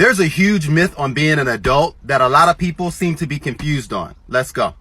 There's a huge myth on being an adult that a lot of people seem to be confused on. Let's go.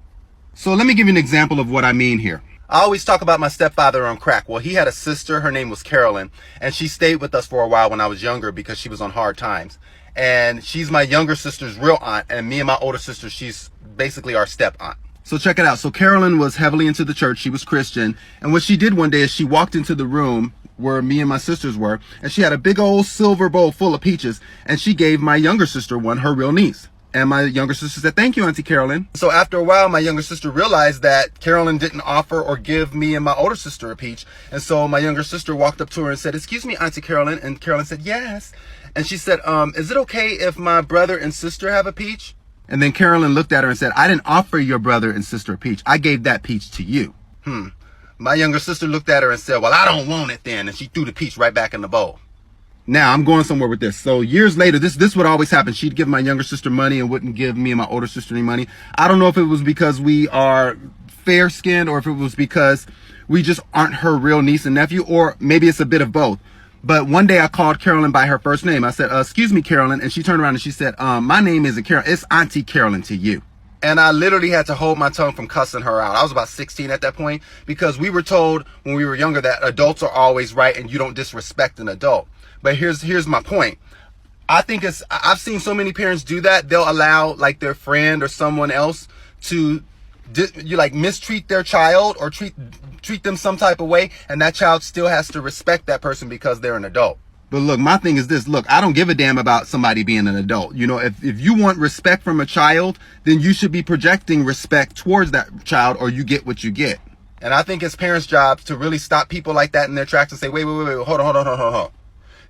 So let me give you an example of what I mean here. I always talk about my stepfather on crack. Well, he had a sister, her name was Carolyn, and she stayed with us for a while when I was younger because she was on hard times. And she's my younger sister's real aunt, and me and my older sister, she's basically our step aunt. So check it out. So Carolyn was heavily into the church. She was Christian. And what she did one day is she walked into the room where me and my sisters were, and she had a big old silver bowl full of peaches, and she gave my younger sister one, her real niece. And my younger sister said, "Thank you, Auntie Carolyn." So after a while, my younger sister realized that Carolyn didn't offer or give me and my older sister a peach. And so my younger sister walked up to her and said, "Excuse me, Auntie Carolyn." And Carolyn said, "Yes." And she said, "Is it okay if my brother and sister have a peach?" And then Carolyn looked at her and said, "I didn't offer your brother and sister a peach. I gave that peach to you." My younger sister looked at her and said, "Well, I don't want it then." And she threw the peach right back in the bowl. Now, I'm going somewhere with this. So years later, this would always happen. She'd give my younger sister money and wouldn't give me and my older sister any money. I don't know if it was because we are fair-skinned or if it was because we just aren't her real niece and nephew, or maybe it's a bit of both. But one day I called Carolyn by her first name. I said, "Excuse me, Carolyn." And she turned around and she said, "My name isn't Carolyn. It's Auntie Carolyn to you." And I literally had to hold my tongue from cussing her out. I was about 16 at that point because we were told when we were younger that adults are always right and you don't disrespect an adult. But here's my point. I think I've seen so many parents do that. They'll allow like their friend or someone else to mistreat their child or treat them some type of way, and that child still has to respect that person because they're an adult. But look, my thing is this. Look, I don't give a damn about somebody being an adult. You know, if you want respect from a child, then you should be projecting respect towards that child, or you get what you get. And I think it's parents' jobs to really stop people like that in their tracks and say, wait, hold on.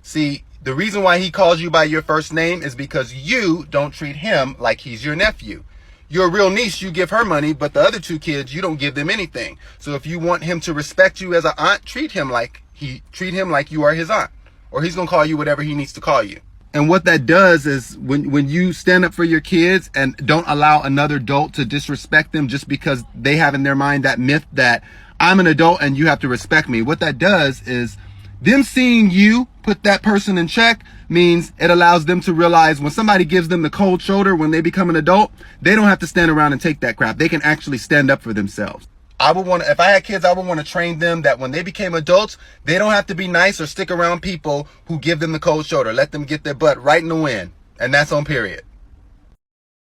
See, the reason why he calls you by your first name is because you don't treat him like he's your nephew. Your real niece, you give her money, but the other two kids, you don't give them anything. So if you want him to respect you as an aunt, treat him like you are his aunt, or he's going to call you whatever he needs to call you. And what that does is when you stand up for your kids and don't allow another adult to disrespect them just because they have in their mind that myth that I'm an adult and you have to respect me. What that does is them seeing you put that person in check means it allows them to realize when somebody gives them the cold shoulder when they become an adult, they don't have to stand around and take that crap. They can actually stand up for themselves. If I had kids, I would want to train them that when they became adults, they don't have to be nice or stick around people who give them the cold shoulder. Let them get their butt right in the wind. And that's on period.